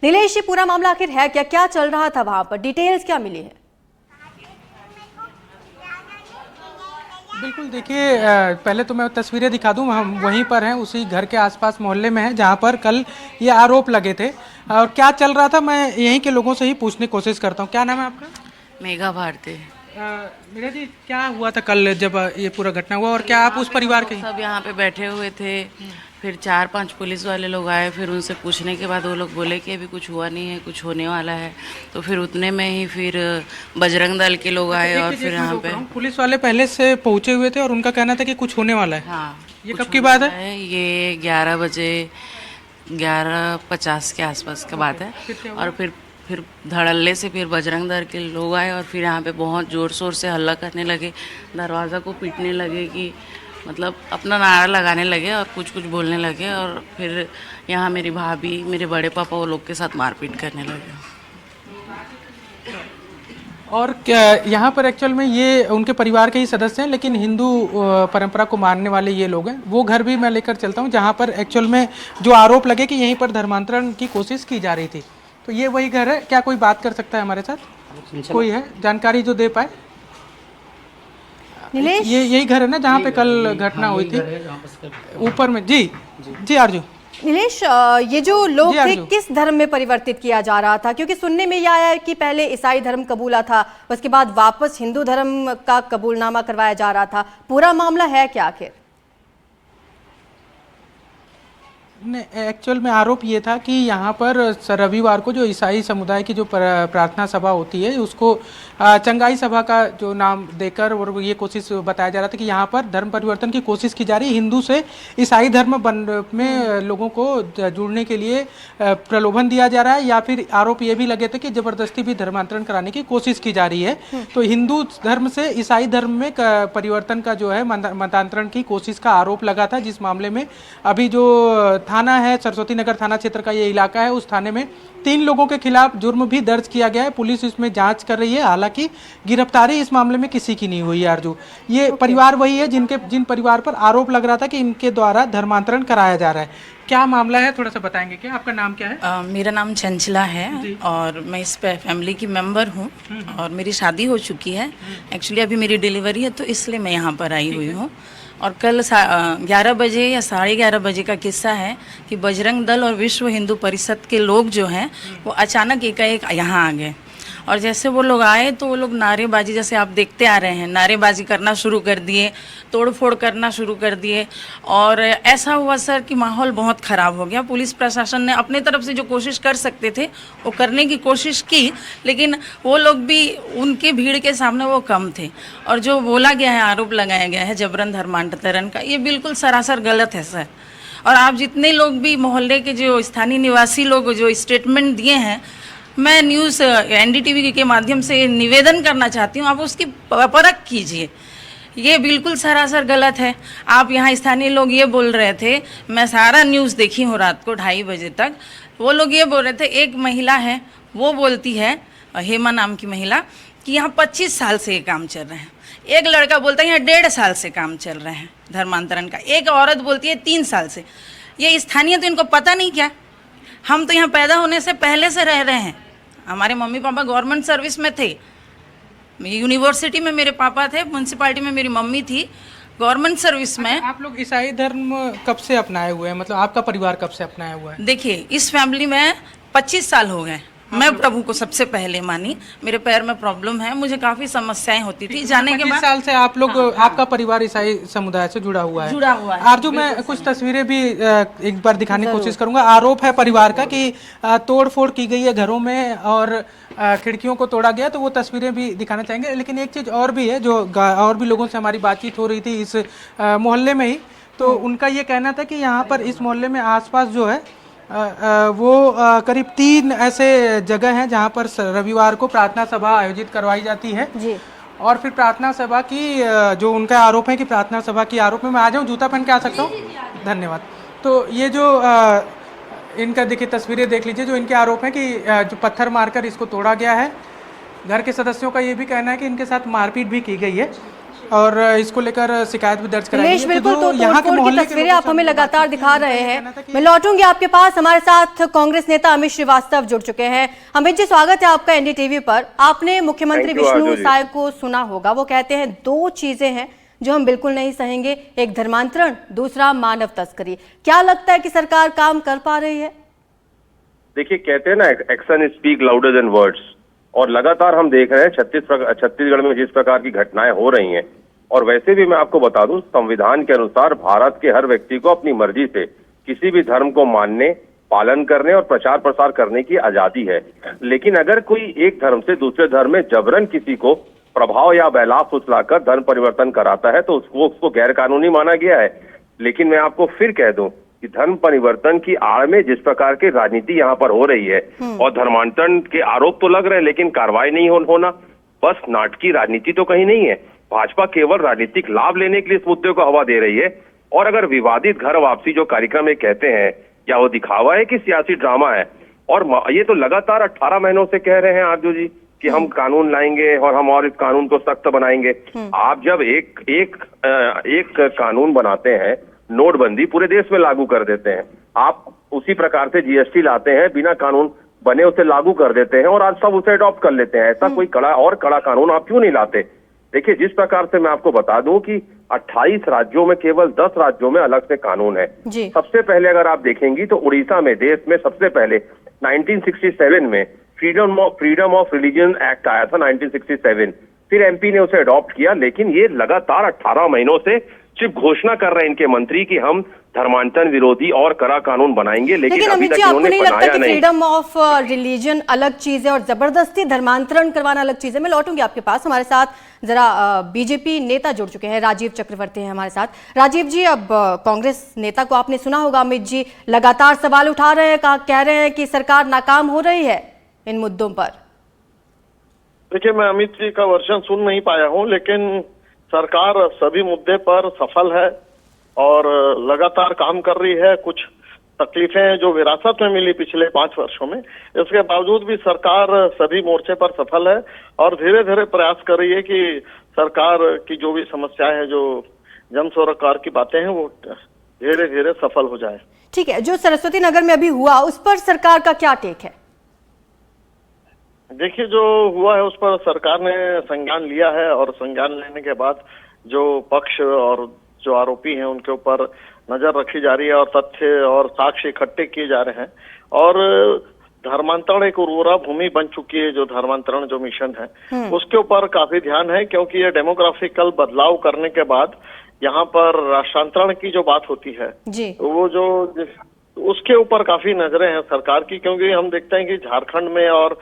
नीलेश, ये पूरा मामला आखिर है क्या? क्या चल रहा था वहां पर? डिटेल्स क्या मिली है? बिल्कुल, देखिए पहले तो मैं तस्वीरें दिखा दूं। हम वहीं पर हैं, उसी घर के आसपास मोहल्ले में हैं जहां पर कल ये आरोप लगे थे। और क्या चल रहा था, मैं यहीं के लोगों से ही पूछने की कोशिश करता हूं। क्या नाम है आपका? मेघा भारती। मीरा जी, क्या हुआ था कल जब ये पूरा घटना हुआ, और क्या आप उस परिवार के? सब यहाँ पे बैठे हुए थे, फिर 4-5 पुलिस वाले लोग आए। फिर उनसे पूछने के बाद वो लोग बोले कि अभी कुछ हुआ नहीं है, कुछ होने वाला है। तो फिर उतने में ही फिर बजरंग दल के लोग आए और फिर यहाँ पे पुलिस वाले पहले से पहुंचे हुए थे और उनका कहना था कि कुछ होने वाला है। हाँ, ये कुछ कब की होने बात वाला है? ये 11 बजे 11:50 के आसपास का बात है। और फिर धड़ल्ले से फिर बजरंग दल के लोग आए और फिर यहाँ पे बहुत ज़ोर शोर से हल्ला करने लगे, दरवाज़ा को पीटने लगे, कि मतलब अपना नारा लगाने लगे और कुछ कुछ बोलने लगे। और फिर यहाँ मेरी भाभी, मेरे बड़े पापा, वो लोग के साथ मारपीट करने लगे। और क्या यहाँ पर एक्चुअल में ये उनके परिवार के ही सदस्य हैं, लेकिन हिंदू परंपरा को मानने वाले ये लोग हैं। वो घर भी मैं लेकर चलता हूँ जहाँ पर एक्चुअल में जो आरोप लगे कि यहीं पर धर्मांतरण की कोशिश की जा रही थी। तो ये वही घर है। क्या कोई बात कर सकता है हमारे साथ? कोई है जानकारी जो दे पाए? नीलेश, ये यही घर है ना जहाँ पे कल घटना हुई थी ऊपर में? जी जी आरजू। नीलेश, ये जो लोग थे अर्जुन। किस धर्म में परिवर्तित किया जा रहा था? क्योंकि सुनने में यह आया है कि पहले ईसाई धर्म कबूला था, उसके बाद वापस हिंदू धर्म का कबूलनामा करवाया जा रहा था। पूरा मामला है क्या आखिर? एक्चुअल में आरोप ये था कि यहाँ पर रविवार को जो ईसाई समुदाय की जो प्रार्थना सभा होती है, उसको चंगाई सभा का जो नाम देकर और ये कोशिश बताया जा रहा था कि यहाँ पर धर्म परिवर्तन की कोशिश की जा रही है। हिंदू से ईसाई धर्म में लोगों को जुड़ने के लिए प्रलोभन दिया जा रहा है, या फिर आरोप ये भी लगे थे कि जबरदस्ती भी धर्मांतरण कराने की कोशिश की जा रही है। तो हिंदू धर्म से ईसाई धर्म में परिवर्तन का जो है मतांतरण की कोशिश का आरोप लगा था, जिस मामले में अभी जो थाना है, सरस्वती नगर थाना क्षेत्र का ये इलाका है, उस थाने में 3 लोगों के खिलाफ जुर्म भी दर्ज किया गया है। पुलिस इसमें जांच कर रही है। हालांकि गिरफ्तारी इस मामले में किसी की नहीं हुई है। अर्जू, ये परिवार वही है जिन परिवार पर आरोप लग रहा था कि इनके द्वारा धर्मांतरण कराया जा रहा है। क्या मामला है, थोड़ा सा बताएंगे क्या? आपका नाम क्या है? मेरा नाम चंचला है और मैं इस फैमिली की मेंबर हूँ और मेरी शादी हो चुकी है। एक्चुअली अभी मेरी डिलीवरी है, तो इसलिए मैं यहाँ पर आई हुई हूँ। और कल 11 बजे या 11:30 बजे का किस्सा है कि बजरंग दल और विश्व हिंदू परिषद के लोग जो हैं वो अचानक एकाएक यहाँ आ गए। और जैसे वो लोग आए तो वो लोग नारेबाजी, जैसे आप देखते आ रहे हैं, नारेबाजी करना शुरू कर दिए, तोड़फोड़ करना शुरू कर दिए। और ऐसा हुआ सर कि माहौल बहुत ख़राब हो गया। पुलिस प्रशासन ने अपने तरफ से जो कोशिश कर सकते थे वो करने की कोशिश की, लेकिन वो लोग भी उनके भीड़ के सामने वो कम थे। और जो बोला गया है, आरोप लगाया गया है जबरन धर्मांतरण का, ये बिल्कुल सरासर गलत है सर। और आप जितने लोग भी मोहल्ले के जो स्थानीय निवासी लोग जो स्टेटमेंट दिए हैं, मैं न्यूज़ NDTV के माध्यम से निवेदन करना चाहती हूँ, आप उसकी परख कीजिए। ये बिल्कुल सरासर गलत है। आप यहाँ स्थानीय लोग ये बोल रहे थे, मैं सारा न्यूज़ देखी हूँ रात को 2:30 बजे तक। वो लोग ये बोल रहे थे, एक महिला है वो बोलती है, हेमा नाम की महिला, कि यहाँ 25 साल से ये काम चल रहे हैं। एक लड़का बोलता है यहाँ 1.5 साल से काम चल रहे हैं धर्मांतरण का। एक औरत बोलती है 3 साल से। ये स्थानीय तो इनको पता नहीं क्या? हम तो यहाँ पैदा होने से पहले से रह रहे हैं। हमारे मम्मी पापा गवर्नमेंट सर्विस में थे, यूनिवर्सिटी में मेरे पापा थे, म्यूनसिपालिटी में मेरी मम्मी थी, गवर्नमेंट सर्विस में। आप लोग ईसाई धर्म कब से अपनाए हुए हैं? मतलब आपका परिवार कब से अपनाया हुआ है? देखिए, इस फैमिली में 25 साल हो गए। मैं प्रभु को सबसे पहले मानी। मेरे पैर में प्रॉब्लम है, मुझे काफ़ी समस्याएं होती थी। जाने के 25 साल से आप लोग, आपका परिवार ईसाई समुदाय से जुड़ा हुआ है? आरजू, मैं कुछ तस्वीरें भी एक बार दिखाने की कोशिश करूंगा। आरोप है परिवार का कि तोड़फोड़ की गई है घरों में और खिड़कियों को तोड़ा गया, तो वो तस्वीरें भी दिखाना चाहेंगे। लेकिन एक चीज़ और भी है, जो और भी लोगों से हमारी बातचीत हो रही थी इस मोहल्ले में ही, तो उनका ये कहना था कि यहाँ पर इस मोहल्ले में आसपास जो है वो करीब 3 ऐसे जगह हैं जहाँ पर रविवार को प्रार्थना सभा आयोजित करवाई जाती है जी। और फिर प्रार्थना सभा की जो उनका आरोप है कि प्रार्थना सभा की आरोप में मैं आ जाऊँ, जूता पहन के आ सकता हूँ? धन्यवाद। तो ये जो इनका देखिए तस्वीरें देख लीजिए, जो इनके आरोप हैं कि जो पत्थर मारकर इसको तोड़ा गया है। घर के सदस्यों का ये भी कहना है कि इनके साथ मारपीट भी की गई है। और इसको लेकर शिकायत भी दर्ज कराई दिनेश, है। बिल्कुल, तो यहाँ के तोड़फोड़ की मोहल्ले के तस्वीरें लोगों आप से हमें हमने लगातार बातचीत दिखा की, रहे उनका हैं। कहना था कि मैं लौटूंगी आपके पास, हमारे साथ कांग्रेस नेता अमित श्रीवास्तव जुड़ चुके हैं। अमित जी, स्वागत है आपका एनडीटीवी पर। आपने मुख्यमंत्री विष्णु साय को सुना होगा, वो कहते हैं दो चीजें हैं जो हम बिल्कुल नहीं सहेंगे, एक धर्मांतरण, दूसरा मानव तस्करी। क्या लगता है कि सरकार काम कर पा रही है? देखिए, कहते हैं ना, action speak louder than words, और लगातार हम देख रहे हैं छत्तीसगढ़ में जिस प्रकार की घटनाएं हो रही हैं। और वैसे भी मैं आपको बता दूं, संविधान के अनुसार भारत के हर व्यक्ति को अपनी मर्जी से किसी भी धर्म को मानने, पालन करने और प्रचार प्रसार करने की आजादी है। लेकिन अगर कोई एक धर्म से दूसरे धर्म में जबरन किसी को प्रभाव या बहलाव फुसलाकर धर्म परिवर्तन कराता है तो उसको गैर कानूनी माना गया है। लेकिन मैं आपको फिर कह दूं कि धर्म परिवर्तन की आड़ में जिस प्रकार की राजनीति यहाँ पर हो रही है और धर्मांतरण के आरोप तो लग रहे हैं लेकिन कार्रवाई नहीं होना, बस नाटकीय राजनीति तो कहीं नहीं है। भाजपा केवल राजनीतिक लाभ लेने के लिए इस मुद्दे को हवा दे रही है। और अगर विवादित घर वापसी जो कार्यक्रम ये कहते हैं, क्या वो दिखावा है कि सियासी ड्रामा है? और ये तो लगातार 18 महीनों से कह रहे हैं आरजू जी कि हम कानून लाएंगे और हम और इस कानून को सख्त बनाएंगे। आप जब एक कानून बनाते हैं, नोटबंदी पूरे देश में लागू कर देते हैं, आप उसी प्रकार से जीएसटी लाते हैं, बिना कानून बने उसे लागू कर देते हैं और आज सब उसे अडॉप्ट कर लेते हैं। ऐसा कोई कड़ा कानून आप क्यों नहीं लाते? देखिए, जिस प्रकार से मैं आपको बता दूं कि 28 राज्यों में केवल 10 राज्यों में अलग से कानून है। सबसे पहले अगर आप देखेंगी तो उड़ीसा में देश में सबसे पहले 1967 में फ्रीडम ऑफ रिलीजन एक्ट आया था 1967, फिर एमपी ने उसे अडॉप्ट किया। लेकिन ये लगातार 18 महीनों से सिर्फ घोषणा कर रहे हैं इनके मंत्री कि हम धर्मांतरण विरोधी और कड़ा कानून बनाएंगे, लेकिन अभी अमित तक जी, आपको इन्होंने नहीं लगता बनाया कि नहीं। फ्रीडम ऑफ रिलीजन अलग चीज है और जबरदस्ती धर्मांतरण करवाना अलग चीज है? मैं लौटूंगी आपके पास, हमारे साथ जरा बीजेपी नेता जुड़ चुके हैं, राजीव चक्रवर्ती हैं हमारे साथ। राजीव जी, अब कांग्रेस नेता को आपने सुना होगा, अमित जी लगातार सवाल उठा रहे हैं, कह रहे हैं कि सरकार नाकाम हो रही है इन मुद्दों पर। देखिए, मैं अमित जी का वर्षन सुन नहीं पाया हूं, लेकिन सरकार सभी मुद्दे पर सफल है और लगातार काम कर रही है। कुछ तकलीफें जो विरासत में मिली पिछले 5 वर्षों में, इसके बावजूद भी सरकार सभी मोर्चे पर सफल है और धीरे धीरे प्रयास कर रही है कि सरकार की जो भी समस्याएं हैं, जो जन सरोकार की बातें हैं, वो धीरे धीरे सफल हो जाए। ठीक है, जो सरस्वती नगर में अभी हुआ उस पर सरकार का क्या टेक है? देखिए, जो हुआ है उस पर सरकार ने संज्ञान लिया है और संज्ञान लेने के बाद जो पक्ष और जो आरोपी हैं उनके ऊपर नजर रखी जा रही है और तथ्य और साक्ष्य इकट्ठे किए जा रहे हैं। और धर्मांतरण एक उर्वरा भूमि बन चुकी है, जो धर्मांतरण जो मिशन है उसके ऊपर काफी ध्यान है, क्योंकि ये डेमोग्राफिकल बदलाव करने के बाद यहाँ पर राष्ट्रांतरण की जो बात होती है जी, वो जो उसके ऊपर काफी नजरें हैं सरकार की। क्योंकि हम देखते हैं कि झारखंड में और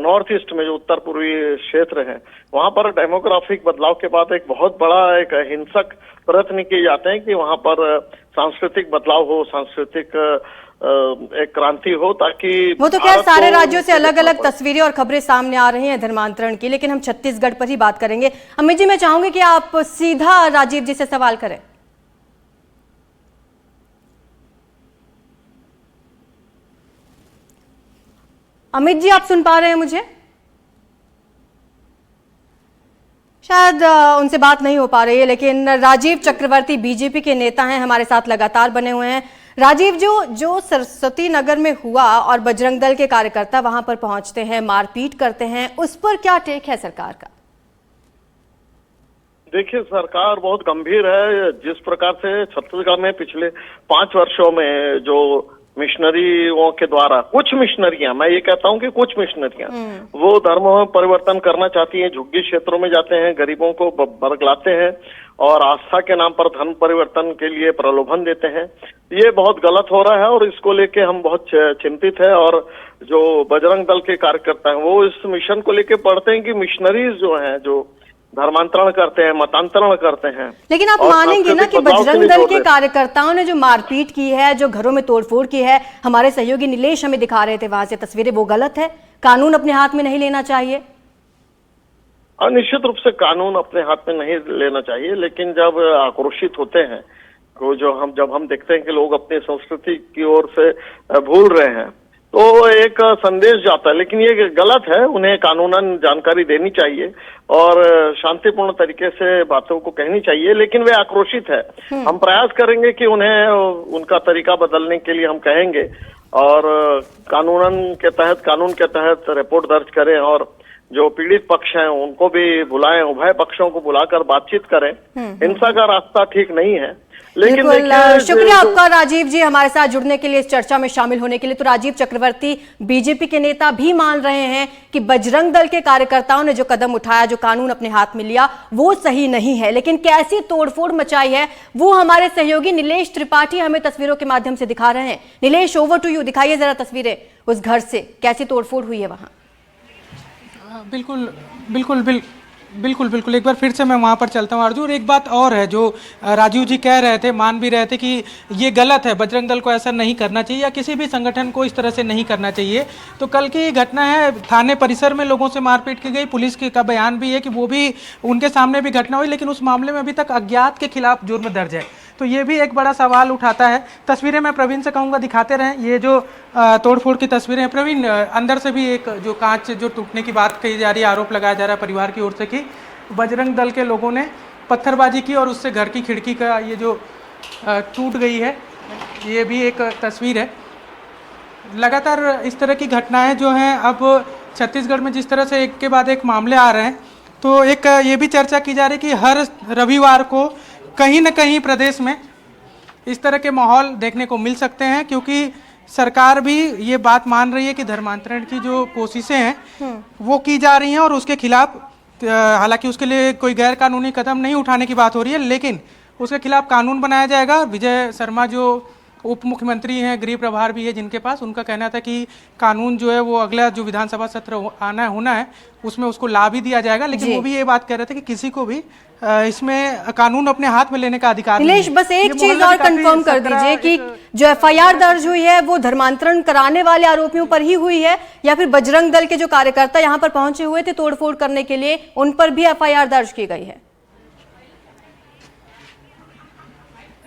नॉर्थ ईस्ट में जो उत्तर पूर्वी क्षेत्र है, वहां पर डेमोग्राफिक बदलाव के बाद एक बहुत बड़ा एक हिंसक प्रयत्न किए जाते हैं कि वहां पर सांस्कृतिक बदलाव हो, सांस्कृतिक एक क्रांति हो, ताकि वो तो खैर सारे राज्यों से अलग अलग तस्वीरें और खबरें सामने आ रही हैं धर्मांतरण की, लेकिन हम छत्तीसगढ़ पर ही बात करेंगे। अमित जी, मैं चाहूंगी कि आप सीधा राजीव जी से सवाल करें। अमित जी, आप सुन पा रहे हैं मुझे? शायद उनसे बात नहीं हो पा रही है, लेकिन राजीव चक्रवर्ती बीजेपी के नेता हैं, हमारे साथ लगातार बने हुए हैं। राजीव, जो सरस्वती नगर में हुआ और बजरंग दल के कार्यकर्ता वहां पर पहुंचते हैं, मारपीट करते हैं, उस पर क्या टेक है सरकार का? देखिए, सरकार बहुत गंभीर है। जिस प्रकार से छत्तीसगढ़ में पिछले 5 वर्षों में जो मिशनरियों के द्वारा, कुछ मिशनरियां, मैं ये कहता हूं कि कुछ मिशनरियां वो धर्म में परिवर्तन करना चाहती हैं, झुग्गी क्षेत्रों में जाते हैं, गरीबों को बरगलाते हैं और आस्था के नाम पर धर्म परिवर्तन के लिए प्रलोभन देते हैं। ये बहुत गलत हो रहा है और इसको लेके हम बहुत चिंतित है। और जो बजरंग दल के कार्यकर्ता हैं वो इस मिशन को लेके पढ़ते हैं कि मिशनरीज जो हैं, जो धर्मांतरण करते हैं, मतांतरण करते हैं। लेकिन आप मानेंगे ना कि बजरंग दल के कार्यकर्ताओं ने जो मारपीट की है, जो घरों में तोड़फोड़ की है, हमारे सहयोगी नीलेश हमें दिखा रहे थे वहां से तस्वीरें, वो गलत है? कानून अपने हाथ में नहीं लेना चाहिए? निश्चित रूप से कानून अपने हाथ में नहीं लेना चाहिए, लेकिन जब आक्रोशित होते हैं तो जब हम देखते हैं कि लोग अपनी संस्कृति की ओर से भूल रहे हैं तो एक संदेश जाता है, लेकिन ये गलत है। उन्हें कानूनन जानकारी देनी चाहिए और शांतिपूर्ण तरीके से बातों को कहनी चाहिए, लेकिन वे आक्रोशित है। हम प्रयास करेंगे कि उन्हें उनका तरीका बदलने के लिए हम कहेंगे और कानून के तहत रिपोर्ट दर्ज करें और जो पीड़ित पक्ष हैं उनको भी बुलाएं, उभय पक्षों को बुलाकर बातचीत करें। हिंसा का रास्ता ठीक नहीं है। लेकिन बिल्कुल, शुक्रिया आपका राजीव जी हमारे साथ जुड़ने के लिए, इस चर्चा में शामिल होने के लिए। तो राजीव चक्रवर्ती बीजेपी के नेता भी मान रहे हैं कि बजरंग दल के कार्यकर्ताओं ने जो कदम उठाया, जो कानून अपने हाथ में लिया, वो सही नहीं है। लेकिन कैसी तोड़फोड़ मचाई है वो हमारे सहयोगी नीलेश त्रिपाठी हमें तस्वीरों के माध्यम से दिखा रहे हैं। नीलेश, ओवर टू यू, दिखाइए जरा तस्वीरें उस घर से, कैसी तोड़फोड़ हुई है वहां। बिल्कुल बिल्कुल बिल्कुल बिल्कुल एक बार फिर से मैं वहाँ पर चलता हूँ अर्जुन। एक बात और है जो राजीव जी कह रहे थे, मान भी रहे थे कि ये गलत है, बजरंग दल को ऐसा नहीं करना चाहिए या किसी भी संगठन को इस तरह से नहीं करना चाहिए। तो कल की घटना है, थाने परिसर में लोगों से मारपीट की गई, पुलिस का बयान भी है कि वो भी उनके सामने भी घटना हुई, लेकिन उस मामले में अभी तक अज्ञात के खिलाफ जुर्म दर्ज है। तो ये भी एक बड़ा सवाल उठाता है। तस्वीरें मैं प्रवीण से कहूँगा दिखाते रहें, ये जो तोड़फोड़ की तस्वीरें हैं। प्रवीण, अंदर से भी एक जो कांच जो टूटने की बात कही जा रही है, आरोप लगाया जा रहा है परिवार की ओर से कि बजरंग दल के लोगों ने पत्थरबाजी की और उससे घर की खिड़की का ये जो टूट गई है, ये भी एक तस्वीर है। लगातार इस तरह की घटनाएं जो हैं अब छत्तीसगढ़ में जिस तरह से एक के बाद एक मामले आ रहे हैं, तो एक ये भी चर्चा की जा रही है कि हर रविवार को कहीं न कहीं प्रदेश में इस तरह के माहौल देखने को मिल सकते हैं, क्योंकि सरकार भी ये बात मान रही है कि धर्मांतरण की जो कोशिशें हैं वो की जा रही हैं और उसके खिलाफ, हालांकि उसके लिए कोई गैर कानूनी कदम नहीं उठाने की बात हो रही है, लेकिन उसके खिलाफ कानून बनाया जाएगा। विजय शर्मा जो उप मुख्यमंत्री हैं, गृह प्रभार भी है जिनके पास, उनका कहना था कि कानून जो है वो अगला जो विधानसभा सत्र होना है उसमें उसको ला भी दिया जाएगा। लेकिन वो भी ये बात कह रहे थे कि किसी को भी इसमें कानून अपने हाथ में लेने का अधिकार नहीं है। नीलेश, बस एक चीज और कंफर्म कर दीजिए कि जो एफआईआर दर्ज हुई है वो धर्मांतरण कराने वाले आरोपियों पर ही हुई है या फिर बजरंग दल के जो कार्यकर्ता यहाँ पर पहुंचे हुए थे तोड़फोड़ करने के लिए, उन पर भी एफआईआर दर्ज की गई है?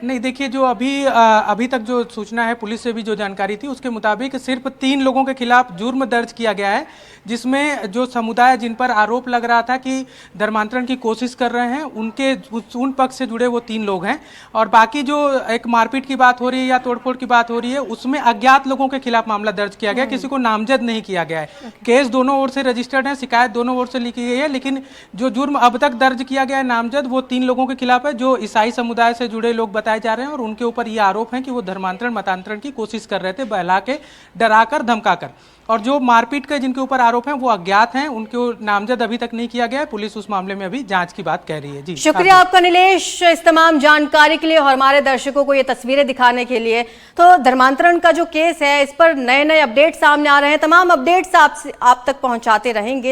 नहीं, देखिए जो अभी तक जो सूचना है, पुलिस से भी जो जानकारी थी उसके मुताबिक सिर्फ 3 लोगों के खिलाफ जुर्म दर्ज किया गया है, जिसमें जो समुदाय जिन पर आरोप लग रहा था कि धर्मांतरण की कोशिश कर रहे हैं उन पक्ष से जुड़े वो 3 लोग हैं। और बाकी जो एक मारपीट की बात हो रही है या तोड़फोड़ की बात हो रही है उसमें अज्ञात लोगों के खिलाफ मामला दर्ज किया गया, किसी को नामजद नहीं किया गया है। केस दोनों ओर से रजिस्टर्ड है, शिकायत दोनों ओर से लिखी गई है, लेकिन जो जुर्म अब तक दर्ज किया गया है नामजद, वो 3 लोगों के खिलाफ है जो ईसाई समुदाय से जुड़े लोग बताए जा रहे हैं और उनके ऊपर ये आरोप है कि वो धर्मांतरण मतांतरण की कोशिश कर रहे थे, बहला के, डराकर, धमकाकर। और जो मारपीट के जिनके ऊपर आरोप हैं वो अज्ञात हैं, उनको नामजद अभी तक नहीं किया गया है। पुलिस उस मामले में अभी जांच की बात कह रही है। जी, शुक्रिया आपका नीलेश इस तमाम जानकारी के लिए और हमारे दर्शकों को ये तस्वीरें दिखाने के लिए। तो धर्मांतरण का जो केस है इस पर नए नए अपडेट सामने आ रहे हैं, तमाम अपडेट्स आप तक पहुंचाते रहेंगे।